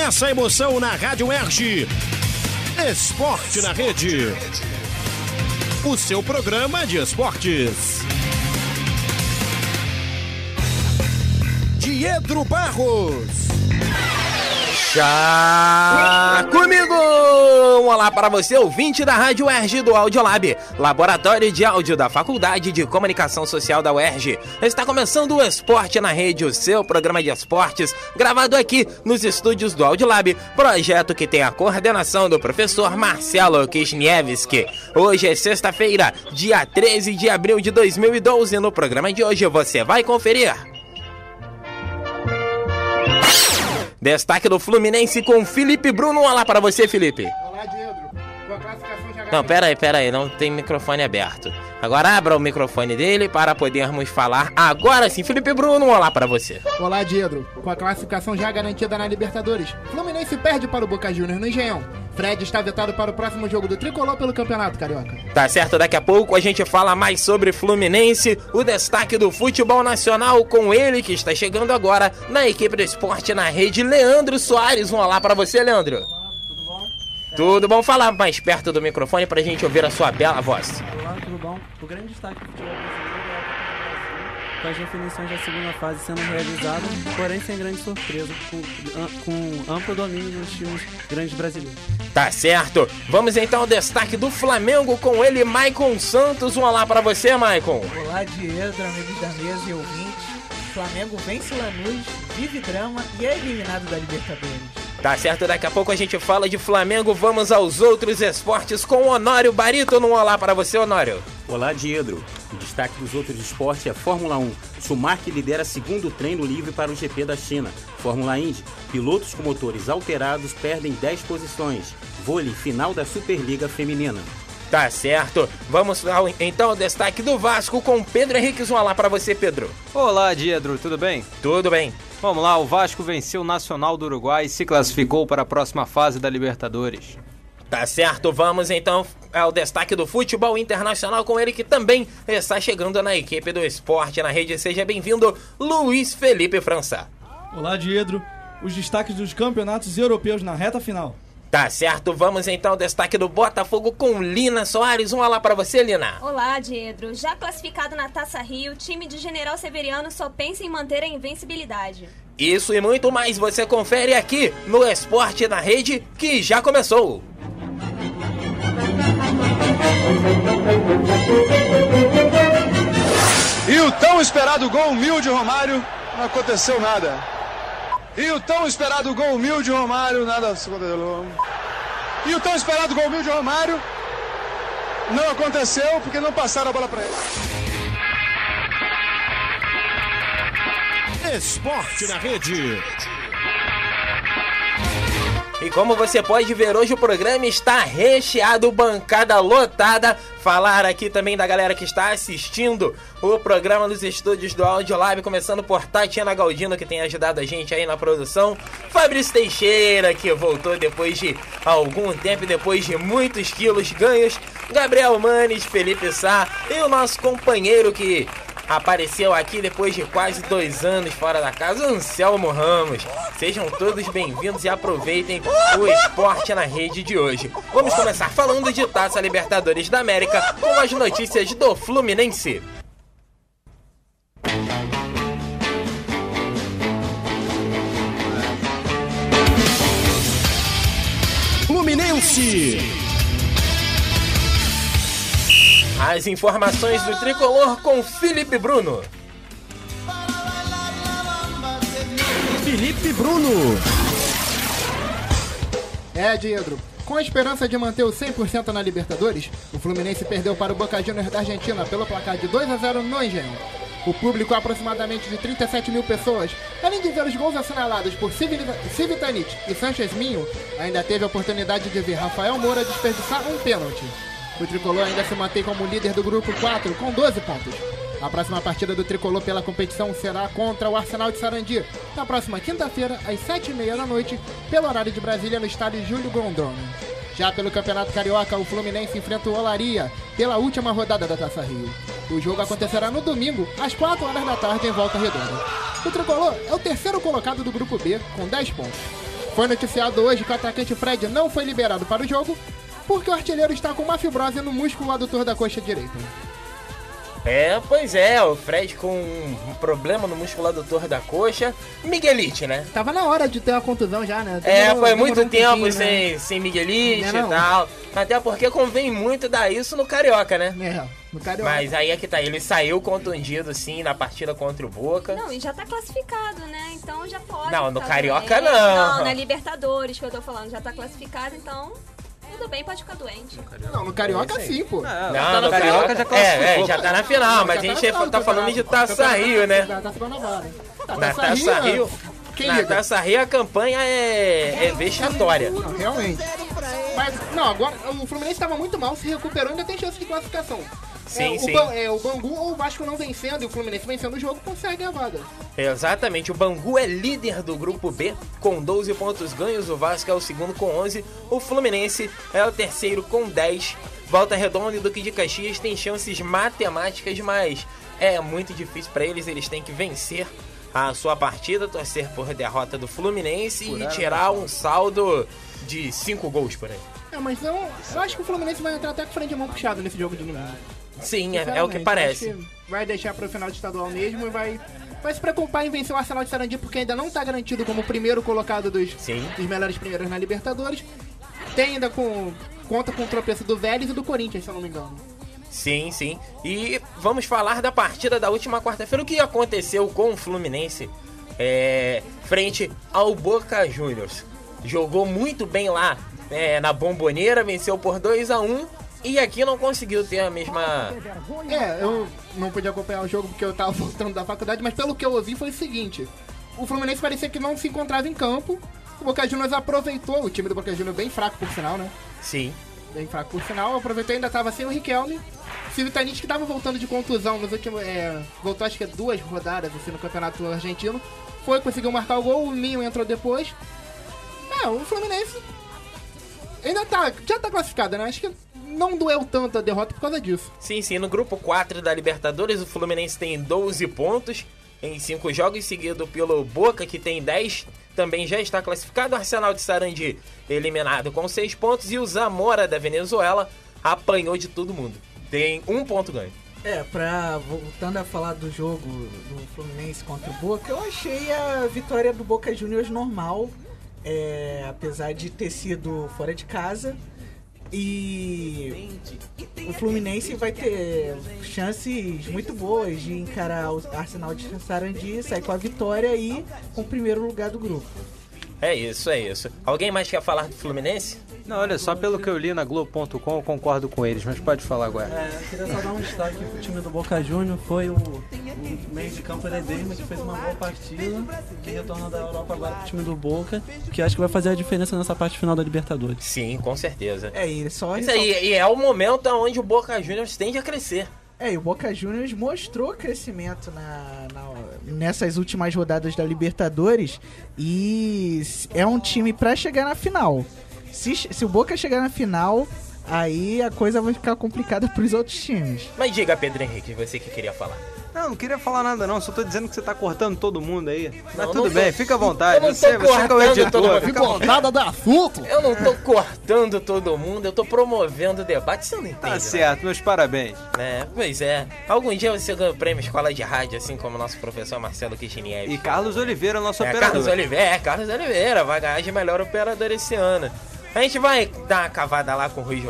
Começa a emoção na Rádio UERJ. Esporte na Rede. O seu programa de esportes. Diedro Barros. Já comigo! Olá para você, ouvinte da Rádio UERJ do Audiolab, Laboratório de Áudio da Faculdade de Comunicação Social da UERJ. Está começando o Esporte na Rede, o seu programa de esportes, gravado aqui nos estúdios do Audiolab, projeto que tem a coordenação do professor Marcelo Kisniewski. Hoje é sexta-feira, dia 13 de abril de 2012. No programa de hoje você vai conferir: destaque do Fluminense com Felipe Bruno. Olá para você, Felipe. Olá, Diedro. Com a classificação já... Não, pera aí, não tem microfone aberto. Agora abra o microfone dele para podermos falar agora sim. Felipe Bruno, olá para você. Olá, Diedro. Com a classificação já garantida na Libertadores, Fluminense perde para o Boca Juniors no Engenhão. Fred está vetado para o próximo jogo do Tricolor pelo Campeonato Carioca. Tá certo, daqui a pouco a gente fala mais sobre Fluminense, o destaque do futebol nacional com ele que está chegando agora na equipe do Esporte na Rede, Leandro Soares. Um olá para você, Leandro. Tudo bom? Tudo bom? Falar mais perto do microfone pra gente ouvir a sua bela voz. Olá, tudo bom? O grande destaque do futebol brasileiro é a Copa do Brasil, com as definições da segunda fase sendo realizadas, porém sem grande surpresa, com amplo domínio dos times grandes brasileiros. Tá certo. Vamos então ao destaque do Flamengo com ele, Maicon Santos. Um olá pra você, Maicon. Olá, Diedro, amigos da mesa e ouvintes. Flamengo vence Lanús, vive drama e é eliminado da Libertadores. Tá certo, daqui a pouco a gente fala de Flamengo. Vamos aos outros esportes com Honório Barítono. Um olá para você, Honório. Olá, Diedro. O destaque dos outros esportes é Fórmula 1. Schumacher lidera segundo treino livre para o GP da China. Fórmula Indy. Pilotos com motores alterados perdem 10 posições. Vôlei, final da Superliga Feminina. Tá certo. Vamos então ao destaque do Vasco com Pedro Henrique. Um olá para você, Pedro. Olá, Diedro. Tudo bem? Tudo bem. Vamos lá, o Vasco venceu o Nacional do Uruguai e se classificou para a próxima fase da Libertadores. Tá certo, vamos então ao destaque do futebol internacional com ele que também está chegando na equipe do Esporte na Rede. Seja bem-vindo, Luiz Felipe França. Olá, Diedro. Os destaques dos campeonatos europeus na reta final. Tá certo, vamos então ao destaque do Botafogo com Lina Soares. Um olá pra você, Lina. Olá, Diedro. Já classificado na Taça Rio, o time de General Severiano só pensa em manter a invencibilidade. Isso e muito mais você confere aqui no Esporte na Rede, que já começou. E o tão esperado gol humilde Romário, não aconteceu nada. E o tão esperado gol humilde Romário, nada aconteceu. E o tão esperado gol humilde Romário não aconteceu porque não passaram a bola para ele. Esporte na Rede. E como você pode ver, hoje o programa está recheado, bancada lotada. Falar aqui também da galera que está assistindo o programa nos estúdios do Audiolab, começando por Tatiana Galdino, que tem ajudado a gente aí na produção. Fabrício Teixeira, que voltou depois de algum tempo, depois de muitos quilos ganhos. Gabriel Manes, Felipe Sá e o nosso companheiro que apareceu aqui depois de quase 2 anos fora da casa, Anselmo Ramos. Sejam todos bem-vindos e aproveitem o Esporte na Rede de hoje. Vamos começar falando de Taça Libertadores da América com as notícias do Fluminense. Fluminense. As informações do Tricolor com Felipe Bruno. Felipe Bruno. Diedro. Com a esperança de manter o 100% na Libertadores, o Fluminense perdeu para o Boca Juniors da Argentina pelo placar de 2-0 no Engenhão. O público, aproximadamente de 37 mil pessoas, além de ver os gols assinalados por Civitanite e Sanchez Minho, ainda teve a oportunidade de ver Rafael Moura desperdiçar um pênalti. O Tricolor ainda se mantém como líder do grupo 4 com 12 pontos. A próxima partida do Tricolor pela competição será contra o Arsenal de Sarandi, na próxima quinta-feira, às 7h30 da noite, pelo horário de Brasília, no estádio Júlio Grondona. Já pelo Campeonato Carioca, o Fluminense enfrenta o Olaria pela última rodada da Taça Rio. O jogo acontecerá no domingo, às 4 horas da tarde, em Volta Redonda. O Tricolor é o terceiro colocado do grupo B, com 10 pontos. Foi noticiado hoje que o atacante Fred não foi liberado para o jogo porque o artilheiro está com uma fibrose no músculo adutor da coxa direita. Pois é, o Fred com um problema no músculo adutor da coxa. Miguelite, né? Tava na hora de ter uma contusão já, né? Foi muito tempo né? sem Miguelite e tal. Até porque convém muito dar isso no Carioca, né? No Carioca. Mas aí é que tá, ele saiu contundido, sim, na partida contra o Boca. Não, e já tá classificado, né? Então já pode. Não, no tá Carioca bem. não. Não, na Libertadores que eu tô falando, já tá classificado, então tudo bem, pode ficar doente. Não, no Carioca sim, pô. Não, no Carioca já classificou. Já tá na final, mas a gente tá falando de Taça Rio, né? Na Taça Rio. Na Taça Rio a campanha é vexatória. Não, realmente. Mas, não, agora o Fluminense estava muito mal, se recuperou, ainda tem chance de classificação. Sim. O Bangu ou o Vasco não vencendo e o Fluminense vencendo o jogo consegue a vaga. Exatamente, o Bangu é líder do grupo B com 12 pontos ganhos, o Vasco é o segundo com 11, o Fluminense é o terceiro com 10. Volta Redonda e Duque de Caxias tem chances matemáticas, mas é muito difícil para eles têm que vencer a sua partida, torcer por derrota do Fluminense e tirar um saldo de 5 gols por aí. Mas eu acho que o Fluminense vai entrar até com o freio de mão puxado nesse jogo de domingo. Sim, é o que parece. Que vai deixar pro final de estadual mesmo e vai se preocupar em vencer o Arsenal de Sarandi, porque ainda não tá garantido como o primeiro colocado dos melhores primeiros na Libertadores. Tem ainda conta com o tropeço do Vélez e do Corinthians, se eu não me engano. Sim. E vamos falar da partida da última quarta-feira. O que aconteceu com o Fluminense frente ao Boca Juniors. Jogou muito bem lá na Bombonera, venceu por 2-1 e aqui não conseguiu ter a mesma... eu não pude acompanhar o jogo porque eu tava voltando da faculdade, mas pelo que eu ouvi foi o seguinte: o Fluminense parecia que não se encontrava em campo, o Boca Juniors aproveitou, o time do Boca Juniors bem fraco por sinal, né? Sim. Bem fraco por sinal, aproveitou, ainda tava sem o Riquelme. O Civitanite que tava voltando de contusão nos últimos... voltou acho que 2 rodadas assim, no campeonato argentino. Conseguiu marcar o gol, o Minho entrou depois. O Fluminense ainda já tá classificado, né? Acho que não doeu tanto a derrota por causa disso. Sim, no grupo 4 da Libertadores, o Fluminense tem 12 pontos em 5 jogos, seguido pelo Boca, que tem 10, também já está classificado. O Arsenal de Sarandi eliminado com 6 pontos e o Zamora da Venezuela apanhou de todo mundo. Tem 1 ponto ganho. Voltando a falar do jogo do Fluminense contra o Boca, eu achei a vitória do Boca Juniors normal. Apesar de ter sido fora de casa, e o Fluminense vai ter chances muito boas de encarar o Arsenal de Sarandi, sair com a vitória e com o primeiro lugar do grupo. É isso. Alguém mais quer falar do Fluminense? Não, olha, só pelo que eu li na Globo.com eu concordo com eles, mas pode falar agora. Queria só dar um destaque pro time do Boca Juniors, foi o meio de campo Ledesma, que fez uma boa partida, que retorna da Europa agora pro time do Boca, que acho que vai fazer a diferença nessa parte final da Libertadores. Sim, com certeza. E é o momento onde o Boca Juniors tende a crescer. E o Boca Juniors mostrou crescimento nessas últimas rodadas da Libertadores e é um time pra chegar na final. Se o Boca chegar na final, aí a coisa vai ficar complicada pros outros times. Mas diga, Pedro Henrique, você que queria falar. Não queria falar nada não, só tô dizendo que você tá cortando todo mundo aí. Mas não, tudo bem, fica à vontade. Eu não tô cortando todo mundo. Fica à vontade do assunto. Eu não tô cortando todo mundo, eu tô promovendo o debate, você não entende. Tá certo, meus parabéns. Pois é. Algum dia você ganha o prêmio Escola de Rádio, assim como o nosso professor Marcelo Kichniev. E Carlos Oliveira, nosso operador. Carlos Oliveira, vai ganhar de melhor operador esse ano. A gente vai dar uma cavada lá com o Rui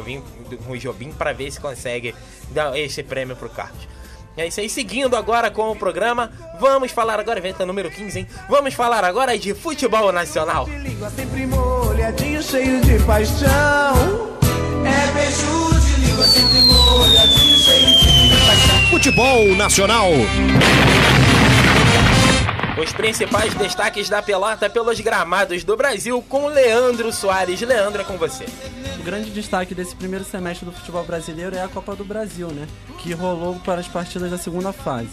Jobim pra ver se consegue dar esse prêmio pro Carlos. É isso aí, seguindo agora com o programa, vamos falar agora, evento número 15, hein? Vamos falar agora de futebol nacional. De língua sempre molhadinho, cheio de paixão. É beijo de língua sempre molhadinho, cheio de paixão. Futebol nacional. Os principais destaques da pelota pelos gramados do Brasil com Leandro Soares. Leandro, é com você. O grande destaque desse primeiro semestre do futebol brasileiro é a Copa do Brasil, né? Que rolou para as partidas da segunda fase.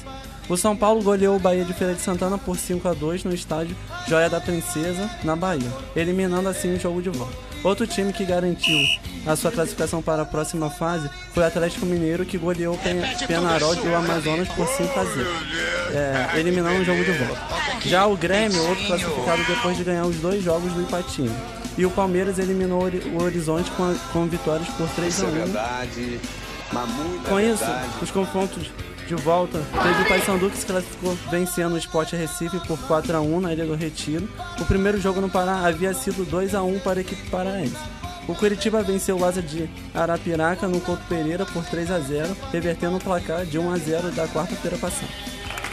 O São Paulo goleou o Bahia de Feira de Santana por 5-2 no estádio Joia da Princesa, na Bahia, eliminando assim o jogo de volta. Outro time que garantiu a sua classificação para a próxima fase foi o Atlético Mineiro, que goleou o Peñarol do Amazonas por 5-0, eliminando o jogo de volta. Já o Grêmio, outro classificado depois de ganhar os 2 jogos do Ipatinga. E o Palmeiras eliminou o Horizonte com vitórias por 3-1. Com isso, os confrontos de volta, teve o Paysandu que se classificou vencendo o Sport Recife por 4-1 na Ilha do Retiro. O primeiro jogo no Pará havia sido 2-1 para a equipe paraense. O Curitiba venceu o Asa de Arapiraca no Couto Pereira por 3-0, revertendo o placar de 1-0 da quarta-feira passada.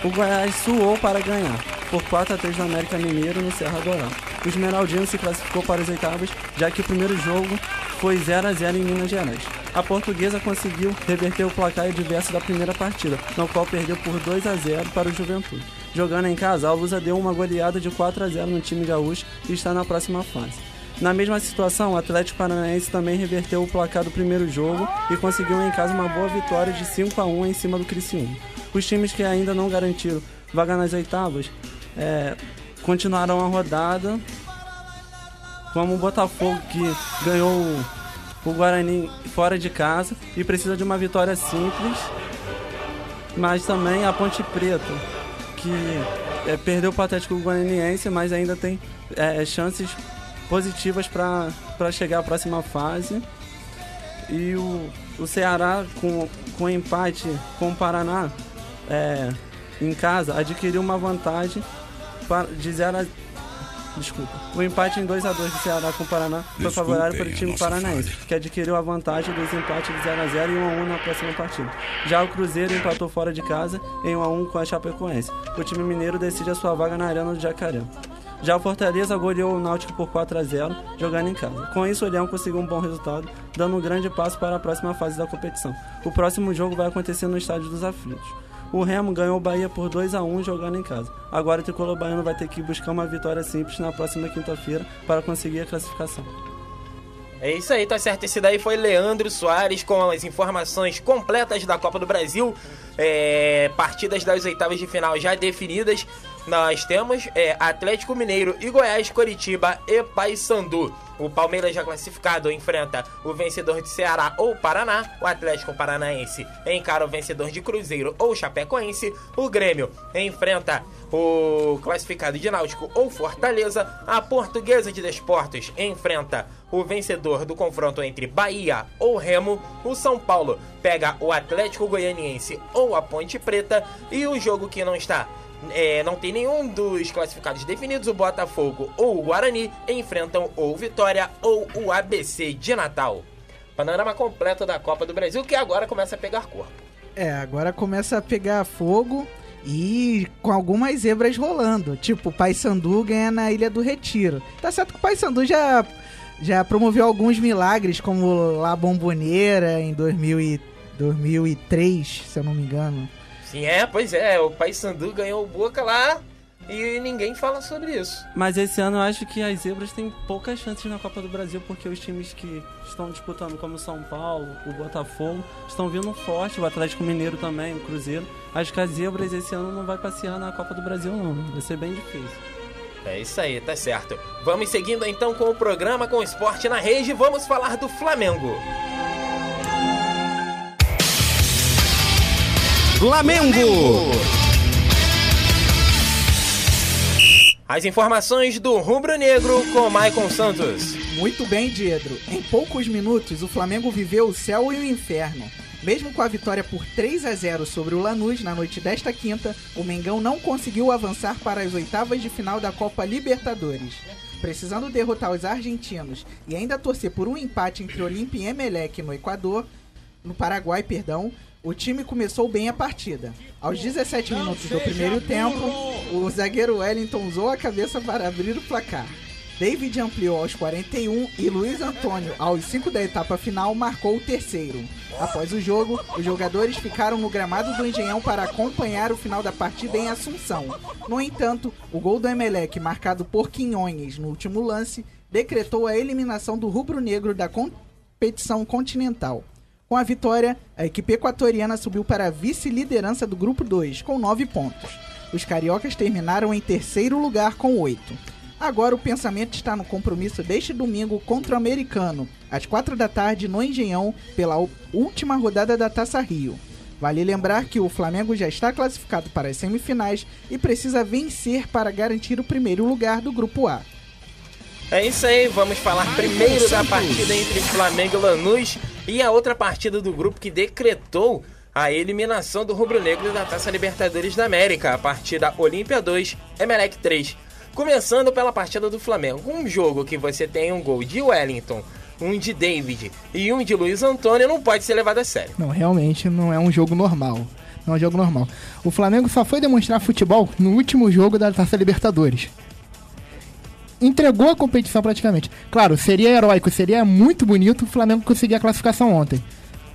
O Goiás suou para ganhar, por 4-3 no América Mineiro no Serra Dourada. O Esmeraldino se classificou para as oitavas, já que o primeiro jogo foi 0-0 em Minas Gerais. A Portuguesa conseguiu reverter o placar adverso da primeira partida, no qual perdeu por 2-0 para o Juventude. Jogando em casa, a Lusa deu uma goleada de 4-0 no time gaúcho e está na próxima fase. Na mesma situação, o Atlético Paranaense também reverteu o placar do primeiro jogo e conseguiu em casa uma boa vitória de 5-1 em cima do Criciúma. Os times que ainda não garantiram vaga nas oitavas continuarão a rodada, como o Botafogo, que ganhou o Guarani fora de casa e precisa de uma vitória simples, mas também a Ponte Preta, que perdeu para o Atlético Goianiense, mas ainda tem chances positivas para chegar à próxima fase. E o Ceará, com empate com o Paraná em casa, adquiriu uma vantagem de 0-0. O empate em 2-2 do Ceará com o Paraná foi favorável para o time paranaense, que adquiriu a vantagem dos empates de 0-0 e 1-1 na próxima partida. Já o Cruzeiro empatou fora de casa em 1-1 com a Chapecoense. O time mineiro decide a sua vaga na Arena do Jacaré. Já o Fortaleza goleou o Náutico por 4-0, jogando em casa. Com isso, o Leão conseguiu um bom resultado, dando um grande passo para a próxima fase da competição. O próximo jogo vai acontecer no Estádio dos Aflitos. O Remo ganhou o Bahia por 2-1 jogando em casa. Agora o tricolor baiano vai ter que buscar uma vitória simples na próxima quinta-feira para conseguir a classificação. É isso aí, tá certo. Esse daí foi Leandro Soares com as informações completas da Copa do Brasil. Partidas das oitavas de final já definidas. Nós temos Atlético Mineiro e Goiás, Coritiba e Paysandu. O Palmeiras já classificado enfrenta o vencedor de Ceará ou Paraná. O Atlético Paranaense encara o vencedor de Cruzeiro ou Chapecoense. O Grêmio enfrenta o classificado de Náutico ou Fortaleza. A Portuguesa de Desportos enfrenta o vencedor do confronto entre Bahia ou Remo. O São Paulo pega o Atlético Goianiense ou a Ponte Preta. E o jogo que não tem nenhum dos classificados definidos, o Botafogo ou o Guarani enfrentam ou Vitória ou o ABC de Natal. Panorama completo da Copa do Brasil, que agora começa a pegar corpo. Agora começa a pegar fogo e com algumas zebras rolando. Tipo, o Paysandu ganha na Ilha do Retiro. Tá certo que o Paysandu já promoveu alguns milagres, como La Bombonera em 2003, se eu não me engano. Sim, pois é, o Paysandu ganhou o Boca lá e ninguém fala sobre isso. Mas esse ano eu acho que as zebras têm poucas chances na Copa do Brasil, porque os times que estão disputando, como o São Paulo, o Botafogo, estão vindo forte, o Atlético Mineiro também, o Cruzeiro. Acho que as zebras esse ano não vai passear na Copa do Brasil não, vai ser bem difícil. É isso aí, tá certo. Vamos seguindo então com o programa, com o Esporte na Rede, vamos falar do Flamengo. Flamengo. As informações do Rubro Negro com Maicon Santos. Muito bem, Diedro. Em poucos minutos, o Flamengo viveu o céu e o inferno. Mesmo com a vitória por 3-0 sobre o Lanús na noite desta quinta, o Mengão não conseguiu avançar para as oitavas de final da Copa Libertadores. Precisando derrotar os argentinos e ainda torcer por um empate entre Olimpia e Emelec no Paraguai, o time começou bem a partida. Aos 17 minutos do primeiro tempo, o zagueiro Wellington usou a cabeça para abrir o placar. David ampliou aos 41 e Luiz Antônio, aos 5 da etapa final, marcou o terceiro. Após o jogo, os jogadores ficaram no gramado do Engenhão para acompanhar o final da partida em Assunção. No entanto, o gol do Emelec, marcado por Quinhões no último lance, decretou a eliminação do rubro-negro da competição continental. Com a vitória, a equipe equatoriana subiu para a vice-liderança do Grupo 2, com 9 pontos. Os cariocas terminaram em terceiro lugar com 8. Agora o pensamento está no compromisso deste domingo contra o Americano, às 4 da tarde no Engenhão, pela última rodada da Taça Rio. Vale lembrar que o Flamengo já está classificado para as semifinais e precisa vencer para garantir o primeiro lugar do Grupo A. É isso aí, vamos falar primeiro da partida entre Flamengo e Lanús e a outra partida do grupo que decretou a eliminação do rubro-negro da Taça Libertadores da América, a partida Olímpia 2, Emelec 3. Começando pela partida do Flamengo, um jogo que você tem um gol de Wellington, um de David e um de Luiz Antônio não pode ser levado a sério. Não, realmente não é um jogo normal. Não é um jogo normal. O Flamengo só foi demonstrar futebol no último jogo da Taça Libertadores. Entregou a competição praticamente. Claro, seria heróico, seria muito bonito o Flamengo conseguir a classificação ontem.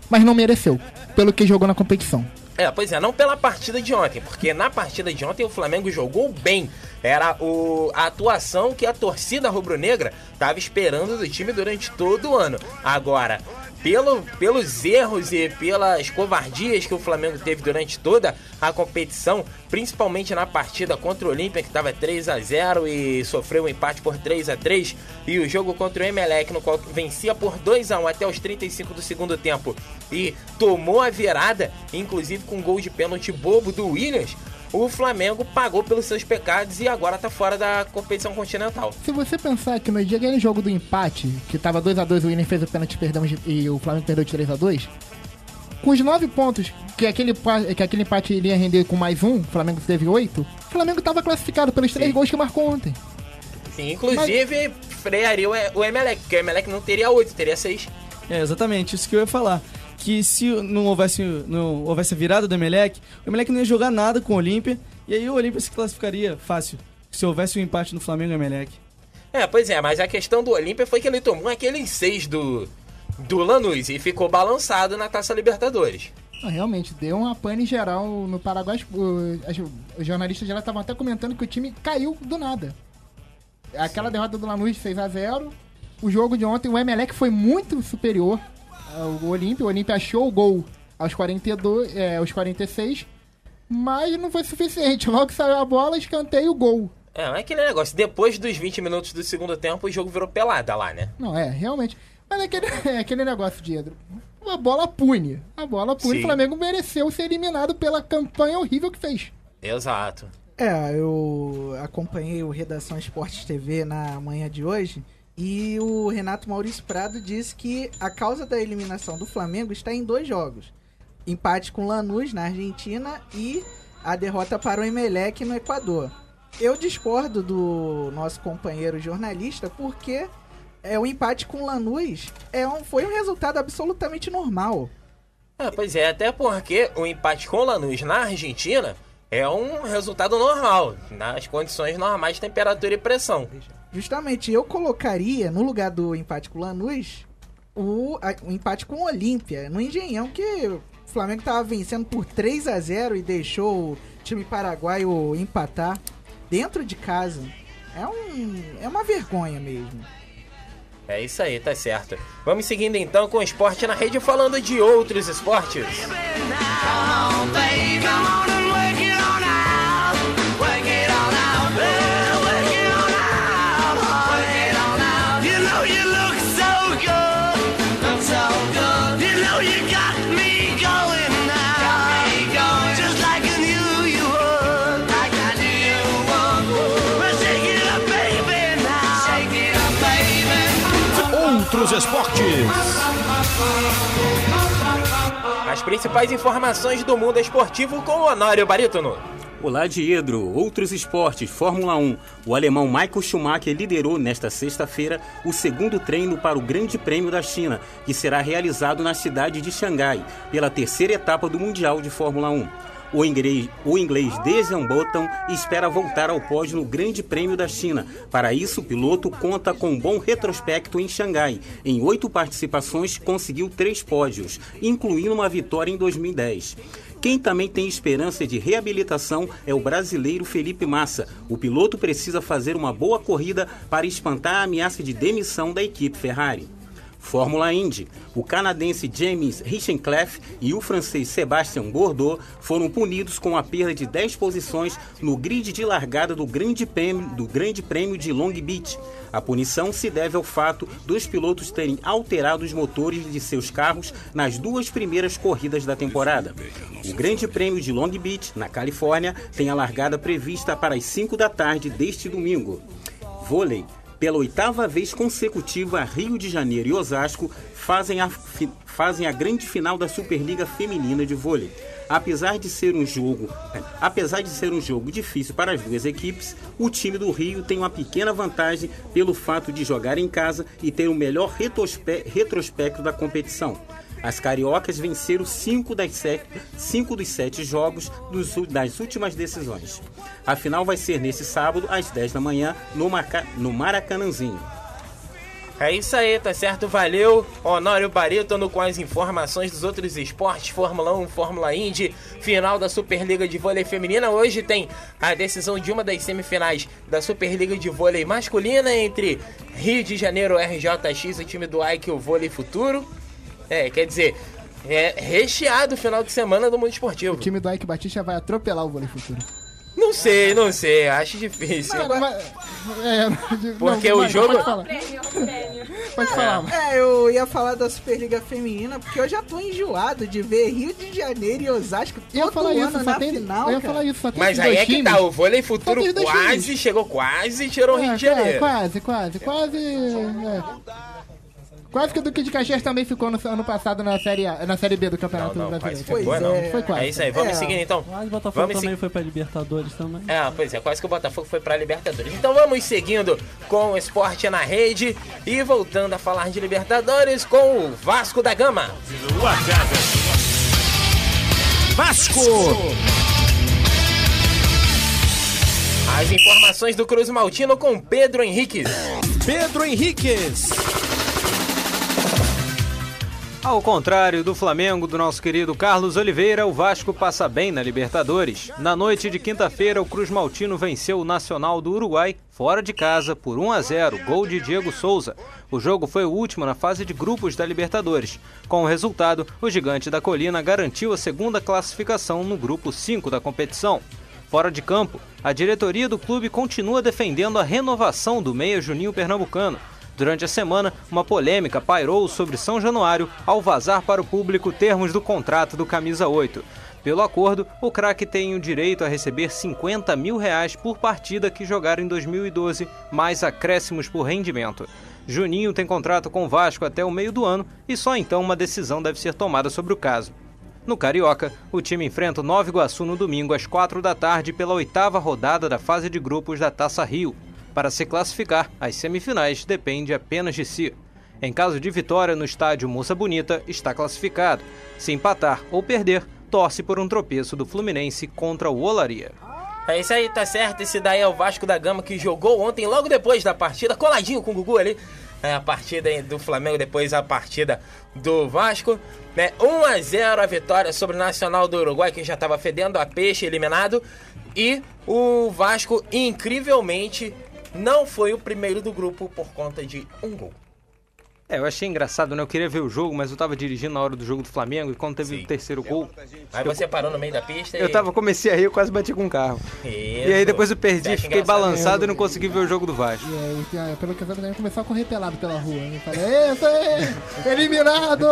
Mas não mereceu, pelo que jogou na competição. Pois é, não pela partida de ontem, porque na partida de ontem o Flamengo jogou bem. Era a atuação que a torcida rubro-negra estava esperando do time durante todo o ano. Agora, pelos erros e pelas covardias que o Flamengo teve durante toda a competição, principalmente na partida contra o Olímpia, que estava 3-0 e sofreu um empate por 3-3, e o jogo contra o Emelec, no qual vencia por 2-1 até os 35 do segundo tempo e tomou a virada, inclusive com um gol de pênalti bobo do Williams, o Flamengo pagou pelos seus pecados e agora tá fora da competição continental. Se você pensar que no dia aquele jogo do empate, que tava 2-2, o Willian fez o pênalti e o Flamengo perdeu de 3-2, com os 9 pontos que aquele empate iria render com mais um, o Flamengo teve 8, o Flamengo tava classificado pelos 3 gols que marcou ontem. Sim, inclusive frearia o Emelec, porque o Emelec não teria 8, teria 6. Exatamente, isso que eu ia falar. Que se não houvesse a virada do Emelec, o Emelec não ia jogar nada com o Olímpia, e aí o Olímpia se classificaria fácil, se houvesse um empate no Flamengo e Emelec. Pois é, mas a questão do Olímpia foi que ele tomou aqueles 6 do Lanús e ficou balançado na Taça Libertadores. Realmente, deu uma pane geral no Paraguai. Os jornalistas já estavam até comentando que o time caiu do nada. Aquela derrota do Lanús 6-0, o jogo de ontem, o Emelec foi muito superior o Olímpia achou o gol aos 46, mas não foi suficiente. Logo saiu a bola, escanteio, o gol. É aquele negócio, depois dos 20 minutos do segundo tempo, o jogo virou pelada lá, né? Não, realmente. Mas aquele negócio, Diedro. A bola pune. Sim. O Flamengo mereceu ser eliminado pela campanha horrível que fez. Exato. Eu acompanhei o Redação Esportes TV na manhã de hoje. E o Renato Maurício Prado disse que a causa da eliminação do Flamengo está em 2 jogos. Empate com Lanús na Argentina e a derrota para o Emelec no Equador. Eu discordo do nosso companheiro jornalista porque o empate com Lanús foi um resultado absolutamente normal. Pois é, até porque o empate com Lanús na Argentina é um resultado normal, nas condições normais de temperatura e pressão. Justamente, eu colocaria, no lugar do empate com o Lanús, o empate com o Olímpia, no Engenhão, que o Flamengo estava vencendo por 3-0 e deixou o time paraguaio empatar dentro de casa. É uma vergonha mesmo. É isso aí, tá certo. Vamos seguindo então com o Esporte na Rede, falando de outros esportes. Outros esportes. As principais informações do mundo esportivo com o Honório Barítono. Olá, Diedro. Outros esportes, Fórmula 1. O alemão Michael Schumacher liderou nesta sexta-feira o segundo treino para o Grande Prêmio da China, que será realizado na cidade de Xangai, pela terceira etapa do Mundial de Fórmula 1. O inglês Dejan Button espera voltar ao pódio no Grande Prêmio da China. Para isso, o piloto conta com um bom retrospecto em Xangai. Em 8 participações, conseguiu 3 pódios, incluindo uma vitória em 2010. Quem também tem esperança de reabilitação é o brasileiro Felipe Massa. O piloto precisa fazer uma boa corrida para espantar a ameaça de demissão da equipe Ferrari. Fórmula Indy. O canadense James Hinchcliffe e o francês Sébastien Bourdais foram punidos com a perda de 10 posições no grid de largada do Grande Prêmio de Long Beach. A punição se deve ao fato dos pilotos terem alterado os motores de seus carros nas 2 primeiras corridas da temporada. O Grande Prêmio de Long Beach, na Califórnia, tem a largada prevista para as 5 da tarde deste domingo. Vôlei. Pela 8ª vez consecutiva, Rio de Janeiro e Osasco fazem a grande final da Superliga Feminina de Vôlei. Apesar de ser um jogo difícil para as duas equipes, o time do Rio tem uma pequena vantagem pelo fato de jogar em casa e ter o melhor retrospecto da competição. As cariocas venceram 5 dos 7 jogos das últimas decisões. A final vai ser nesse sábado, às 10 da manhã, no Maracanãzinho. É isso aí, tá certo? Valeu, Honório Barítono com as informações dos outros esportes, Fórmula 1, Fórmula Indy, final da Superliga de Vôlei Feminina. Hoje tem a decisão de uma das semifinais da Superliga de Vôlei Masculina entre Rio de Janeiro, RJX, o time do Ike, o Vôlei Futuro. Quer dizer, é recheado o final de semana do mundo esportivo. O time do Ike Batista vai atropelar o Vôlei Futuro. Não sei, acho difícil. Porque o jogo... Pode falar. Eu ia falar da Superliga Feminina, porque eu já tô enjoado de ver Rio de Janeiro e Osasco todo ano na final. Eu ia falar isso, só tem Mas aí é que tá, o Vôlei Futuro quase tirou o Rio de Janeiro. Quase. Quase que o Duque de Caxias também ficou no ano passado na série B do Campeonato Brasileiro. Foi quase. É isso aí, vamos seguir então. Mas o Botafogo também foi pra Libertadores também. Pois é, quase que o Botafogo foi pra Libertadores. Então vamos seguindo com o Esporte na Rede e voltando a falar de Libertadores com o Vasco da Gama. Vasco! As informações do Cruz Maltino com Pedro Henriques. Ao contrário do Flamengo do nosso querido Carlos Oliveira, o Vasco passa bem na Libertadores. Na noite de quinta-feira, o Cruz Maltino venceu o Nacional do Uruguai, fora de casa, por 1-0, gol de Diego Souza. O jogo foi o último na fase de grupos da Libertadores. Com o resultado, o Gigante da Colina garantiu a segunda classificação no grupo 5 da competição. Fora de campo, a diretoria do clube continua defendendo a renovação do meia Juninho Pernambucano. Durante a semana, uma polêmica pairou sobre São Januário ao vazar para o público termos do contrato do Camisa 8. Pelo acordo, o craque tem o direito a receber R$50 mil por partida que jogar em 2012, mais acréscimos por rendimento. Juninho tem contrato com o Vasco até o meio do ano e só então uma decisão deve ser tomada sobre o caso. No Carioca, o time enfrenta o Nova Iguaçu no domingo às 4 da tarde pela 8ª rodada da fase de grupos da Taça Rio. Para se classificar, as semifinais depende apenas de si. Em caso de vitória no estádio Moça Bonita, está classificado. Se empatar ou perder, torce por um tropeço do Fluminense contra o Olaria. É isso aí, tá certo. Esse daí é o Vasco da Gama que jogou ontem, logo depois da partida, coladinho com o Gugu ali. A partida do Flamengo, depois a partida do Vasco. 1-0 a vitória sobre o Nacional do Uruguai, que já estava fedendo a peixe, eliminado. E o Vasco, incrivelmente, não foi o primeiro do grupo por conta de um gol. Eu achei engraçado, né? Eu queria ver o jogo, mas eu tava dirigindo na hora do jogo do Flamengo e quando teve o terceiro gol... Aí você parou no meio da pista e... Comecei a rir, eu quase bati com o carro. E aí depois eu perdi, fiquei balançado e não consegui ver o jogo do Vasco. E aí, pelo que eu também começou a correr pelado pela rua. Eu falei, eliminado!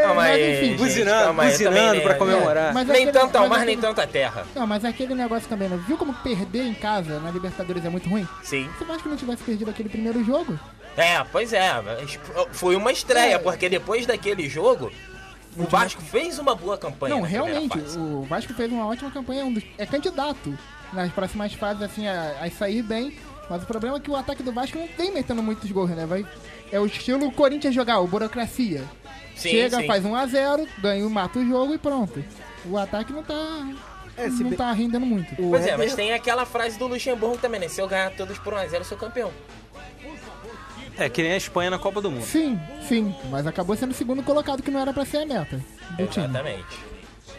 Não, mas enfim. Buzinando pra comemorar. Mas nem tanto ao mar, nem tanto à terra. Não, mas aquele negócio também, né? Viu como perder em casa na Libertadores é muito ruim? Sim. Se o Vasco não tivesse perdido aquele primeiro jogo... Pois é, foi uma estreia, porque depois daquele jogo, o Vasco fez uma boa campanha. Não, realmente, o Vasco fez uma ótima campanha, é candidato nas próximas fases, assim, a sair bem, mas o problema é que o ataque do Vasco não vem metendo muitos gols, né? É o estilo Corinthians jogar, o burocracia. Chega, faz 1-0, ganha, mata o jogo e pronto. O ataque não tá rendendo muito. Pois é, mas tem aquela frase do Luxemburgo também, né? Se eu ganhar todos por 1-0, eu sou campeão. Que nem a Espanha na Copa do Mundo. Sim, mas acabou sendo o segundo colocado, que não era pra ser a meta do time. Exatamente.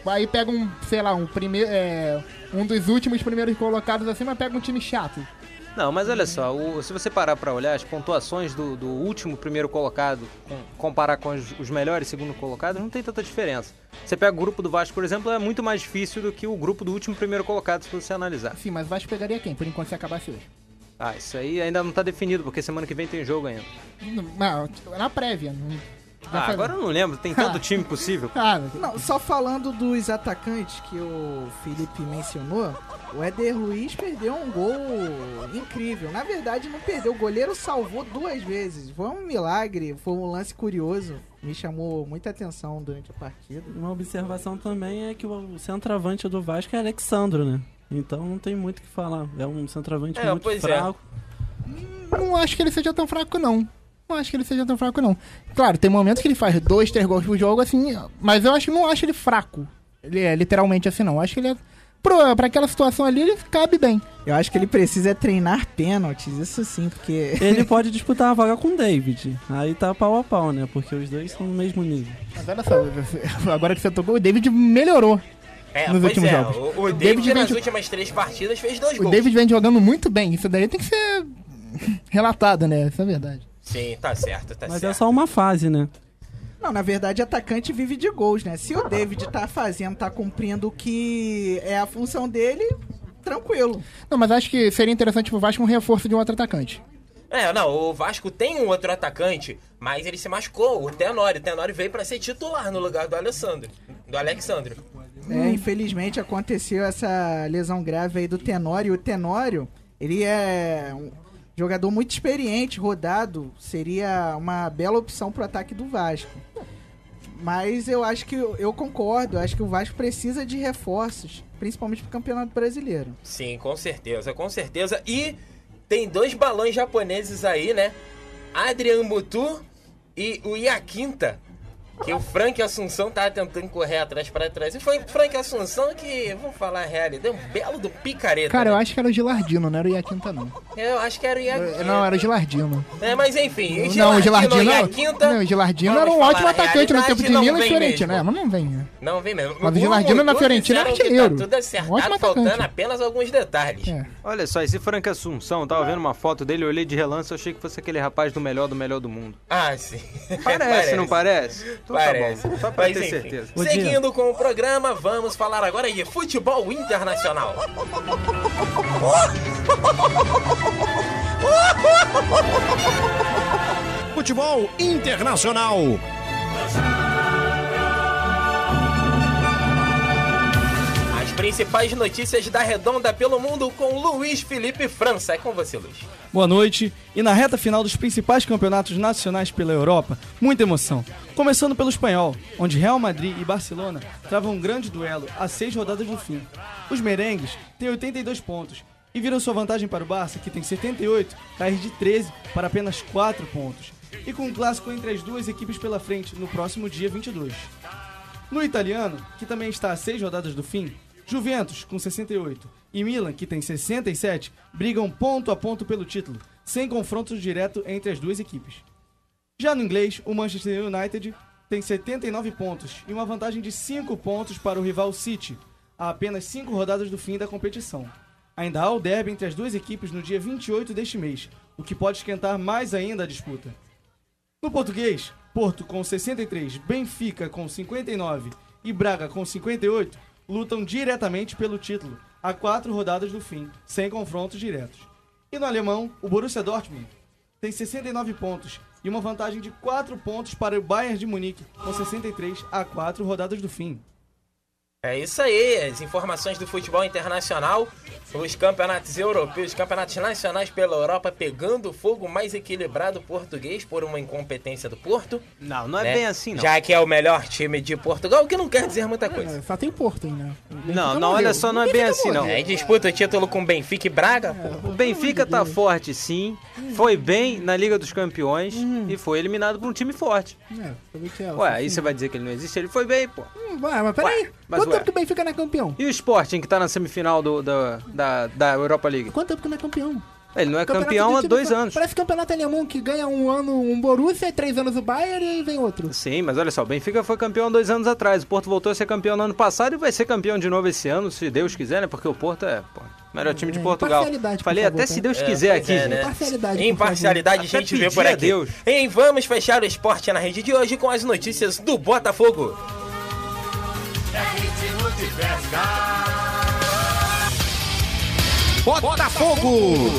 Aí pega um dos últimos primeiros colocados assim, mas pega um time chato. Não, mas olha só, se você parar para olhar as pontuações do último primeiro colocado, comparar com os melhores segundo colocados, não tem tanta diferença. Você pega o grupo do Vasco, por exemplo, é muito mais difícil do que o grupo do último primeiro colocado, se você analisar. Sim, mas o Vasco pegaria quem, por enquanto, se acabasse hoje? Ah, isso aí ainda não tá definido, porque semana que vem tem jogo ainda. Não, na prévia. Agora eu não lembro, tem tanto time possível. Não, só falando dos atacantes que o Felipe mencionou, o Éder Luiz perdeu um gol incrível. Na verdade, não perdeu, o goleiro salvou 2 vezes. Foi um milagre, foi um lance curioso. Me chamou muita atenção durante a partida. Uma observação também é que o centroavante do Vasco é Alexandro, né? Então não tem muito o que falar. É um centroavante muito fraco. Não acho que ele seja tão fraco, não. Claro, tem momentos que ele faz 2, 3 gols por jogo, assim, mas eu não acho ele fraco. Ele é literalmente assim, não. Eu acho que ele é... Pra aquela situação ali, ele cabe bem. Eu acho que ele precisa treinar pênaltis, isso sim, porque... Ele pode disputar a vaga com o David. Aí tá pau a pau, né? Porque os dois são no mesmo nível. Mas olha só, agora que você tocou, o David melhorou. Nos últimos jogos. O David nas últimas 3 partidas fez 2 gols. O David vem jogando muito bem. Isso daí tem que ser relatado, né? Isso é verdade. Sim, tá certo, Mas certo. é só uma fase, né? Não, na verdade, atacante vive de gols, né? Se o David tá cumprindo o que é a função dele, tranquilo. Não, mas acho que seria interessante pro Vasco um reforço de um outro atacante. O Vasco tem um outro atacante, mas ele se machucou, o Tenório. O Tenório veio pra ser titular no lugar do Alexandre. Infelizmente aconteceu essa lesão grave aí do Tenório. O Tenório, ele é um jogador muito experiente, rodado, seria uma bela opção pro ataque do Vasco. Mas eu acho que, eu concordo, acho que o Vasco precisa de reforços, principalmente pro Campeonato Brasileiro. Sim, com certeza. E tem 2 balões japoneses aí, né? Adrian Mutu e o Iaquinta, que o Frank Assunção tá tentando correr atrás pra trás. E foi o Frank Assunção que, vamos falar a realidade, deu um belo do picareta. Cara, né? eu acho que era o Gilardino, não era o Iaquinta, não. Eu acho que era o Iaquinta. Não, era o Gilardino. Mas enfim, o Gilardino o Gilardino era um ótimo atacante no tempo de Milan e Fiorentina. Mas não vem, né? Não vem mesmo. Mas o Gilardino na Fiorentina é artilheiro. Tá tudo acertado, ótimo faltando atacante. apenas alguns detalhes. Olha só, esse Frank Assunção, eu tava vendo uma foto dele, eu olhei de relance, eu achei que fosse aquele rapaz do melhor do mundo. Ah, sim. Parece, não parece? Então Parece. tá bom, só pra ter enfim, certeza. Seguindo com o programa, vamos falar agora de futebol internacional. Futebol internacional. As principais notícias da Redonda pelo mundo com Luiz Felipe França. É com você, Luiz. Boa noite. E na reta final dos principais campeonatos nacionais pela Europa, muita emoção. Começando pelo espanhol, onde Real Madrid e Barcelona travam um grande duelo a 6 rodadas do fim. Os merengues têm 82 pontos e viram sua vantagem para o Barça, que tem 78, cair de 13 para apenas 4 pontos. E com um clássico entre as duas equipes pela frente no próximo dia 22. No italiano, que também está a 6 rodadas do fim, Juventus, com 68, e Milan, que tem 67, brigam ponto a ponto pelo título, sem confronto direto entre as duas equipes. Já no inglês, o Manchester United tem 79 pontos e uma vantagem de 5 pontos para o rival City, a apenas 5 rodadas do fim da competição. Ainda há o derby entre as duas equipes no dia 28 deste mês, o que pode esquentar mais ainda a disputa. No português, Porto com 63, Benfica com 59 e Braga com 58 lutam diretamente pelo título, a 4 rodadas do fim, sem confrontos diretos. E no alemão, o Borussia Dortmund tem 69 pontos e uma vantagem de 4 pontos para o Bayern de Munique, com 63 a 4 rodadas do fim. É isso aí, as informações do futebol internacional, os campeonatos europeus, os campeonatos nacionais pela Europa pegando fogo, mais equilibrado português por uma incompetência do Porto. Não é bem assim, não. Já que é o melhor time de Portugal, o que não quer dizer muita coisa. Só tem Porto ainda. Não, olha só, não é bem assim, não. É, disputa o título com Benfica e Braga. O Benfica tá forte, sim, foi bem na Liga dos Campeões e foi eliminado por um time forte. Ué, aí você vai dizer que ele não existe? Ele foi bem, pô. Mas peraí, quanto tempo que o Benfica não é campeão? E o Sporting, que tá na semifinal da Europa League? Quanto tempo que não é campeão? Ele não é campeão há 2 anos. Parece campeonato alemão que ganha um ano um Borussia, 3 anos o Bayern e aí vem outro. Sim, mas olha só, o Benfica foi campeão 2 anos atrás. O Porto voltou a ser campeão no ano passado e vai ser campeão de novo esse ano, se Deus quiser, né? Porque o Porto Melhor time de Portugal. Imparcialidade, por Falei favor, até tá? se Deus quiser aqui, gente. né? Imparcialidade, por Imparcialidade, favor. gente, Até vê por pedir a aqui. Deus. E vamos fechar o esporte na rede de hoje com as notícias do Botafogo. Botafogo!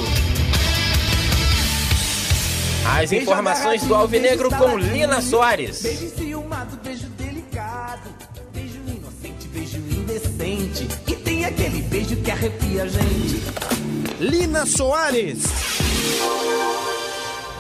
As informações do Alvinegro com Lina Soares. Beijo enciumado, beijo delicado, beijo inocente, beijo indecente. E tem aquele beijo que arrepia a gente. Lina Soares!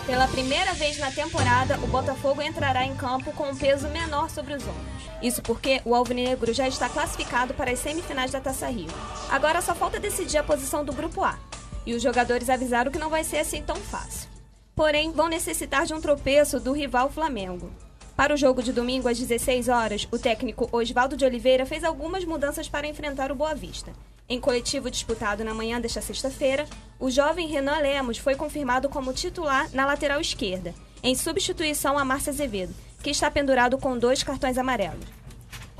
Pela primeira vez na temporada, o Botafogo entrará em campo com um peso menor sobre os ombros. Isso porque o Alvinegro já está classificado para as semifinais da Taça Rio. Agora só falta decidir a posição do Grupo A. E os jogadores avisaram que não vai ser assim tão fácil. Porém, vão necessitar de um tropeço do rival Flamengo. Para o jogo de domingo às 16 horas, o técnico Oswaldo de Oliveira fez algumas mudanças para enfrentar o Boa Vista. Em coletivo disputado na manhã desta sexta-feira, o jovem Renan Lemos foi confirmado como titular na lateral esquerda, em substituição a Márcia Azevedo, que está pendurado com 2 cartões amarelos.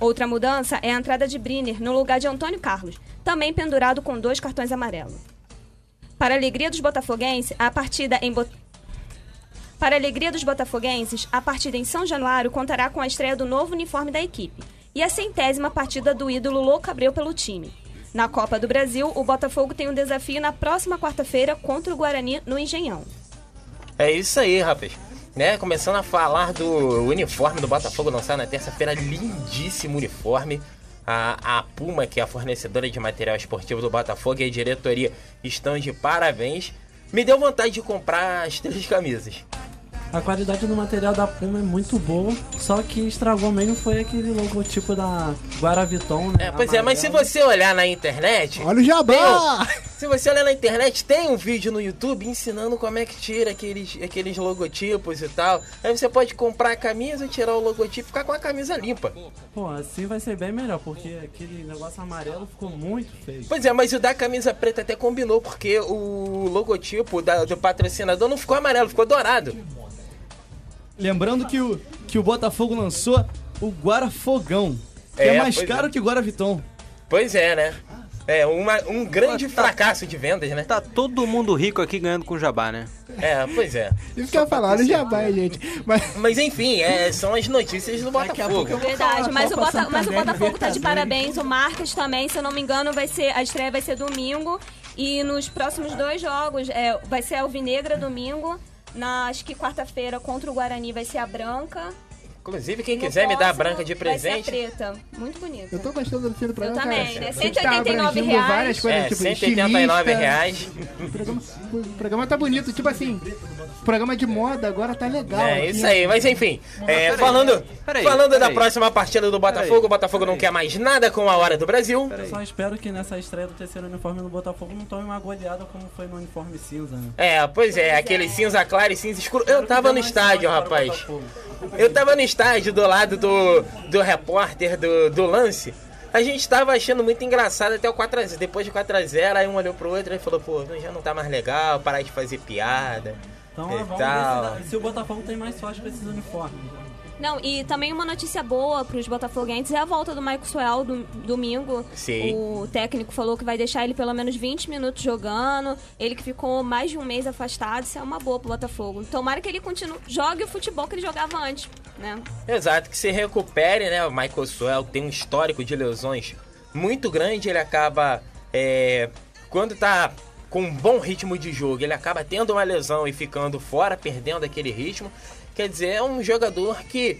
Outra mudança é a entrada de Briner no lugar de Antônio Carlos, também pendurado com 2 cartões amarelos. Para a alegria dos botafoguenses, a partida em São Januário contará com a estreia do novo uniforme da equipe e a 100ª partida do ídolo Louco Abreu pelo time. Na Copa do Brasil, o Botafogo tem um desafio na próxima quarta-feira contra o Guarani no Engenhão. É isso aí, rapaz. Né? Começando a falar do uniforme do Botafogo lançado na terça-feira, lindíssimo uniforme. A Puma, que é a fornecedora de material esportivo do Botafogo, e a diretoria estão de parabéns. Me deu vontade de comprar as 3 camisas. A qualidade do material da Puma é muito boa, só que estragou mesmo foi aquele logotipo da Guaraviton, né? Pois é, mas se você olhar na internet... Olha o jabá! Se você olhar na internet, tem um vídeo no YouTube ensinando como é que tira aqueles logotipos e tal. Aí você pode comprar a camisa, tirar o logotipo e ficar com a camisa limpa. Pô, assim vai ser bem melhor, porque aquele negócio amarelo ficou muito feio. Pois é, mas o da camisa preta até combinou, porque o logotipo do patrocinador não ficou amarelo, ficou dourado. Lembrando que o Botafogo lançou o Guarafogão, que é mais caro que o Guaraviton. Pois é, né? É um grande fracasso de vendas, né? Tá todo mundo rico aqui ganhando com jabá, né? Pois é. Isso que eu ia falar, olha o jabá, gente. Mas enfim, são as notícias do Botafogo. Verdade, mas o Botafogo tá de parabéns. O Marcas também, se eu não me engano, a estreia vai ser domingo. E nos próximos 2 jogos, vai ser a Alvinegra domingo. Acho que quarta-feira contra o Guarani vai ser a branca. Inclusive, quem quiser me dar a branca de presente. Vai ser a preta. Muito bonita. Eu tô gostando do fim do programa. Eu também, cara. né? R$189. Várias coisas, tipo, R$189. O programa tá bonito, tipo assim. O programa de moda agora tá legal. Isso aí, mas enfim. Falando da próxima partida do Botafogo, o Botafogo não quer mais nada com a Hora do Brasil. Eu só espero que nessa estreia do terceiro uniforme do Botafogo não tome uma goleada como foi no uniforme cinza, né? Pois é, aquele cinza claro e cinza escuro. Eu tava no estádio, rapaz. Eu tava no estádio do lado do repórter do lance. A gente tava achando muito engraçado até o 4x0. Depois de 4x0, aí um olhou pro outro e falou, pô, já não tá mais legal, parar de fazer piada. Então vamos ver se o Botafogo tem mais sorte com esses uniformes. Não, e também uma notícia boa pros botafoguenses é a volta do Michael Suel domingo. Sim. O técnico falou que vai deixar ele pelo menos 20 minutos jogando. Ele que ficou mais de um mês afastado, isso é uma boa pro Botafogo. Tomara que ele jogue o futebol que ele jogava antes, né? Exato, que se recupere, né? O Michael Suel tem um histórico de lesões muito grande, ele acaba... quando tá com um bom ritmo de jogo, ele acaba tendo uma lesão e ficando fora, perdendo aquele ritmo. Quer dizer, é um jogador que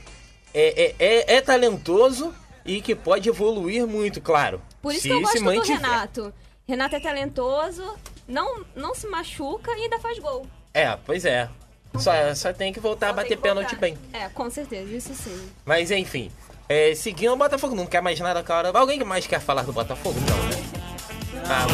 é talentoso e que pode evoluir muito, claro. Por isso que eu gosto do Renato. Renato é talentoso, não se machuca e ainda faz gol. Pois é. Só tem que voltar a bater pênalti bem. Com certeza, isso sim. Mas enfim, seguindo o Botafogo, não quer mais nada com a hora. Alguém mais quer falar do Botafogo? Não, né?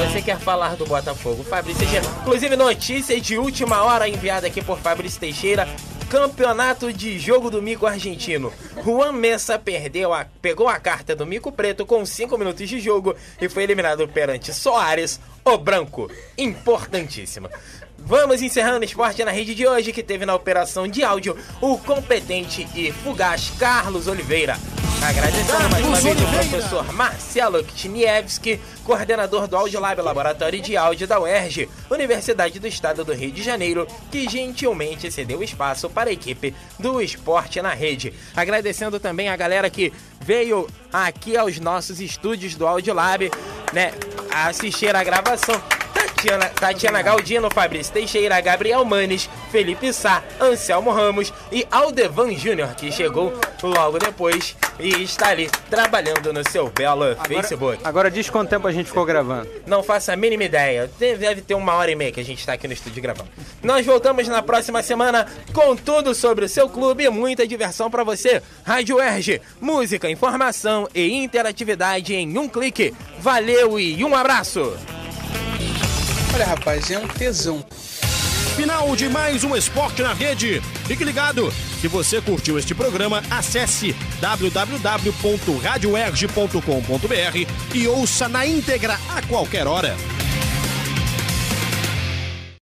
Você quer falar do Botafogo, Fabrício Teixeira. Inclusive, notícia de última hora enviada aqui por Fabrício Teixeira. Campeonato de Jogo do Mico Argentino. Juan Messa pegou a carta do Mico Preto com 5 minutos de jogo e foi eliminado perante Soares, o branco. Importantíssima. Vamos encerrando o Esporte na Rede de hoje, que teve na operação de áudio o competente e fugaz Carlos Oliveira. Agradecendo mais uma vez o professor Marcelo Ktiniewski, coordenador do Audiolab, Laboratório de Áudio da UERJ, Universidade do Estado do Rio de Janeiro, que gentilmente cedeu espaço para a equipe do Esporte na Rede. Agradecendo também a galera que veio aqui aos nossos estúdios do Audiolab, né, assistir a gravação. Tatiana Galdino, Fabrício Teixeira, Gabriel Manes, Felipe Sá, Anselmo Ramos e Aldevan Júnior, que chegou logo depois e está ali trabalhando no seu belo Facebook. Agora diz quanto tempo a gente ficou gravando. Não faço a mínima ideia. Deve ter 1h30 que a gente está aqui no estúdio gravando. Nós voltamos na próxima semana com tudo sobre o seu clube e muita diversão para você. Rádio UERJ, música, informação e interatividade em um clique. Valeu e um abraço! Olha, rapaz, é um tesão. Final de mais um Esporte na Rede. Fique ligado. Se você curtiu este programa, acesse www.radioerg.com.br e ouça na íntegra a qualquer hora.